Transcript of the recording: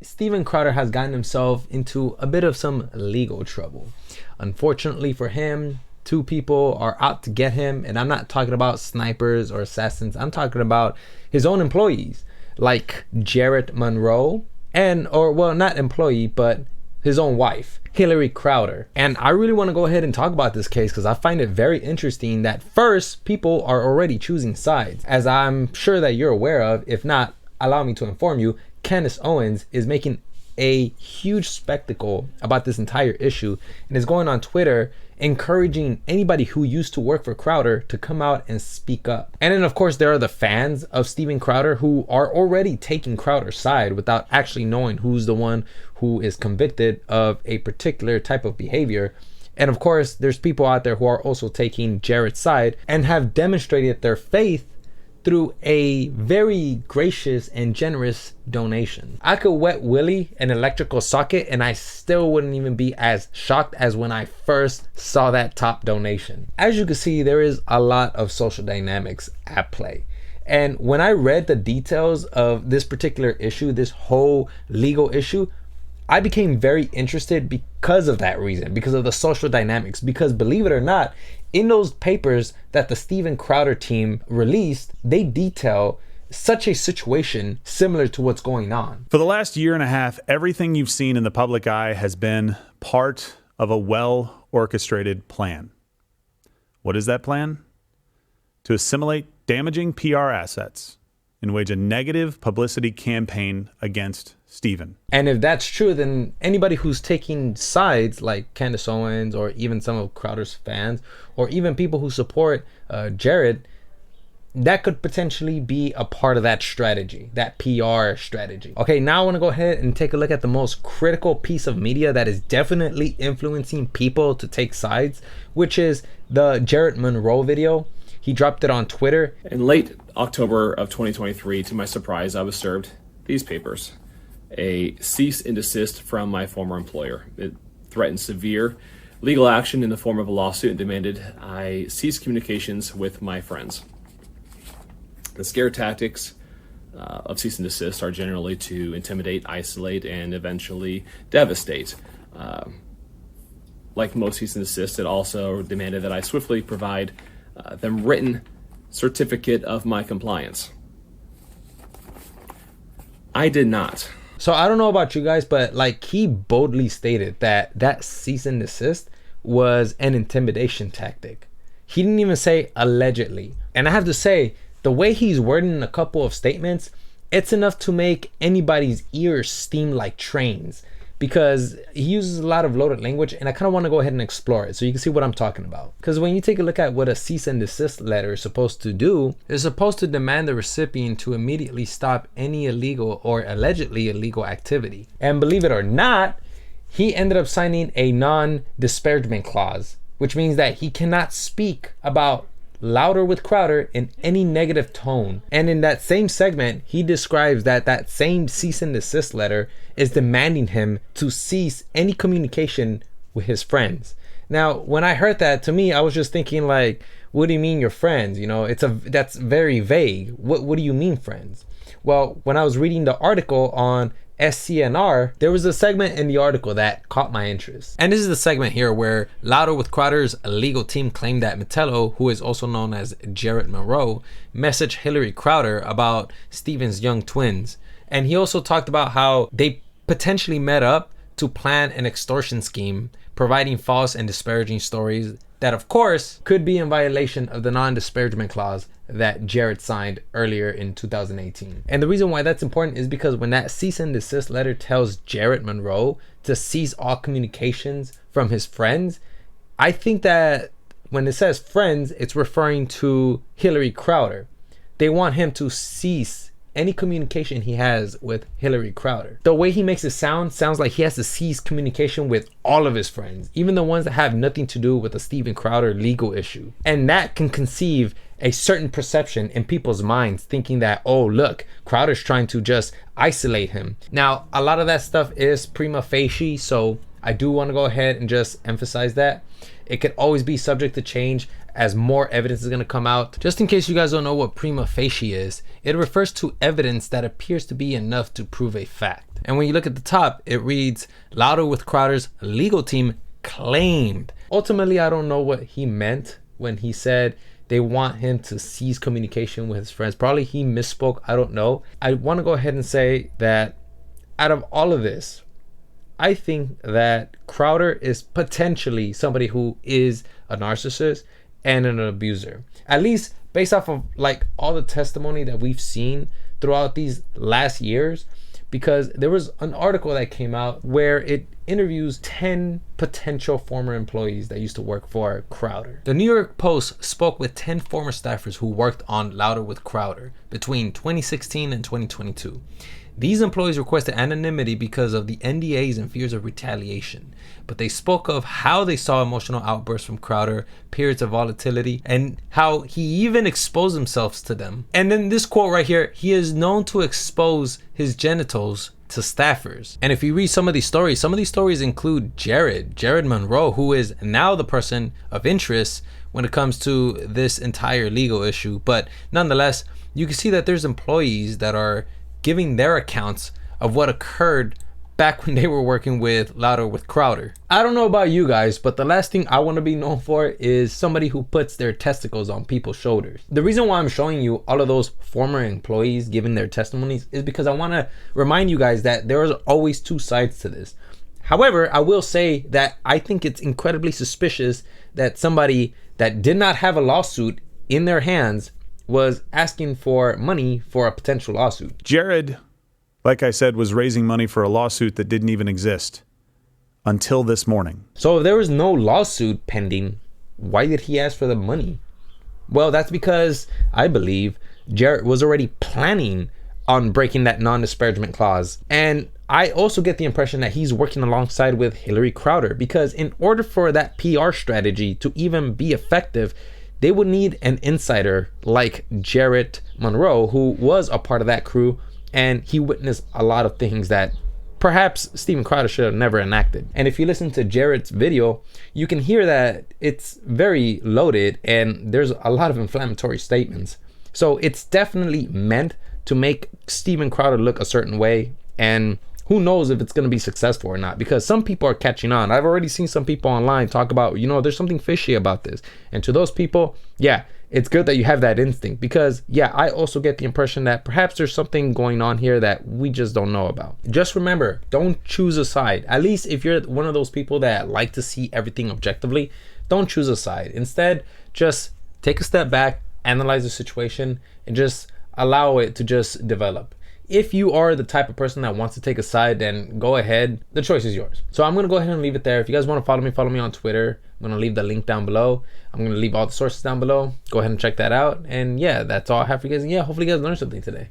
Steven Crowder has gotten himself into a bit of some legal trouble. Unfortunately for him, two people are out to get him, and I'm not talking about snipers or assassins. I'm talking about his own employees, like Jared Monroe, not employee, but his own wife, Hillary Crowder. And I really want to go ahead and talk about this case because I find it very interesting that first, people are already choosing sides. As I'm sure that you're aware of, if not, allow me to inform you, Candace Owens is making a huge spectacle about this entire issue and is going on Twitter encouraging anybody who used to work for Crowder to come out and speak up. And then of course there are the fans of Steven Crowder who are already taking Crowder's side without actually knowing who's the one who is convicted of a particular type of behavior. And of course there's people out there who are also taking Jared's side and have demonstrated their faith through a very gracious and generous donation. I could wet Willie an electrical socket and I still wouldn't even be as shocked as when I first saw that top donation. As you can see, there is a lot of social dynamics at play. And when I read the details of this particular issue, this whole legal issue, I became very interested because of that reason, because of the social dynamics, because believe it or not, in those papers that the Steven Crowder team released, they detail such a situation similar to what's going on. For the last year and a half, everything you've seen in the public eye has been part of a well-orchestrated plan. What is that plan? To assimilate damaging PR assets and wage a negative publicity campaign against Steven. And if that's true, then anybody who's taking sides like Candace Owens or even some of Crowder's fans or even people who support Jared, that could potentially be a part of that strategy, that PR strategy. Okay, now I want to go ahead and take a look at the most critical piece of media that is definitely influencing people to take sides, which is the Jared Monroe video. He dropped it on Twitter. In late October of 2023, to my surprise, I was served these papers. A cease and desist from my former employer. It threatened severe legal action in the form of a lawsuit and demanded I cease communications with my friends. The scare tactics of cease and desist are generally to intimidate, isolate, and eventually devastate. Like most cease and desist, it also demanded that I swiftly provide them written certificate of my compliance. I did not. So I don't know about you guys, but like he boldly stated that cease and desist was an intimidation tactic. He didn't even say allegedly. And I have to say, the way he's wording a couple of statements, it's enough to make anybody's ears steam like trains, because he uses a lot of loaded language, and I kind of want to go ahead and explore it so you can see what I'm talking about. Because when you take a look at what a cease and desist letter is supposed to do, it's supposed to demand the recipient to immediately stop any illegal or allegedly illegal activity. And believe it or not, he ended up signing a non-disparagement clause, which means that he cannot speak about Louder with Crowder in any negative tone. And in that same segment, he describes that same cease and desist letter is demanding him to cease any communication with his friends. Now, when I heard that, to me, I was just thinking like, what do you mean your friends? You know, that's very vague. What do you mean friends? Well, when I was reading the article on SCNR, there was a segment in the article that caught my interest. And this is the segment here where Louder with Crowder's legal team claimed that Metello, who is also known as Jared Monroe, messaged Hillary Crowder about Steven's young twins. And he also talked about how they potentially met up to plan an extortion scheme, providing false and disparaging stories that of course could be in violation of the non-disparagement clause that Jared signed earlier in 2018. And the reason why that's important is because when that cease and desist letter tells Jared Monroe to cease all communications from his friends, I think that when it says friends, it's referring to Hillary Crowder. They want him to cease any communication he has with Hillary Crowder. The way he makes it sounds like he has to cease communication with all of his friends, even the ones that have nothing to do with the Steven Crowder legal issue. And that can conceive a certain perception in people's minds, thinking that, oh, look, Crowder's trying to just isolate him. Now, a lot of that stuff is prima facie, so I do want to go ahead and just emphasize that. It could always be subject to change. as more evidence is going to come out. Just in case you guys don't know what prima facie is, it refers to evidence that appears to be enough to prove a fact. And when you look at the top, it reads, Louder with Crowder's legal team claimed. Ultimately, I don't know what he meant when he said they want him to cease communication with his friends. Probably he misspoke, I don't know. I want to go ahead and say that out of all of this, I think that Crowder is potentially somebody who is a narcissist and an abuser. At least based off of like all the testimony that we've seen throughout these last years, because there was an article that came out where it interviews 10 potential former employees that used to work for Crowder. The New York Post spoke with 10 former staffers who worked on Louder with Crowder between 2016 and 2022. These employees requested anonymity because of the NDAs and fears of retaliation, but they spoke of how they saw emotional outbursts from Crowder, periods of volatility, and how he even exposed himself to them. And then this quote right here, he is known to expose his genitals to staffers. And if you read some of these stories include Jared Monroe, who is now the person of interest when it comes to this entire legal issue. But nonetheless, you can see that there's employees that are giving their accounts of what occurred back when they were working with Louder with Crowder. I don't know about you guys, but the last thing I want to be known for is somebody who puts their testicles on people's shoulders. The reason why I'm showing you all of those former employees giving their testimonies is because I want to remind you guys that there is always two sides to this. However, I will say that I think it's incredibly suspicious that somebody that did not have a lawsuit in their hands was asking for money for a potential lawsuit. Jared, like I said, was raising money for a lawsuit that didn't even exist until this morning. So if there was no lawsuit pending, why did he ask for the money? Well, that's because I believe Jared was already planning on breaking that non-disparagement clause. And I also get the impression that he's working alongside with Hillary Crowder, because in order for that PR strategy to even be effective, they would need an insider like Jared Monroe, who was a part of that crew, and he witnessed a lot of things that perhaps Steven Crowder should have never enacted. And if you listen to Jared's video, you can hear that it's very loaded and there's a lot of inflammatory statements. So it's definitely meant to make Steven Crowder look a certain way, and who knows if it's going to be successful or not, because some people are catching on. I've already seen some people online talk about, there's something fishy about this. And to those people, yeah, it's good that you have that instinct, because yeah, I also get the impression that perhaps there's something going on here that we just don't know about. Just remember, don't choose a side. At least if you're one of those people that like to see everything objectively, don't choose a side. Instead, just take a step back, analyze the situation, and just allow it to just develop. If you are the type of person that wants to take a side, then go ahead. The choice is yours. So I'm going to go ahead and leave it there. If you guys want to follow me on Twitter. I'm going to leave the link down below. I'm going to leave all the sources down below. Go ahead and check that out. And yeah, that's all I have for you guys. And yeah, hopefully you guys learned something today.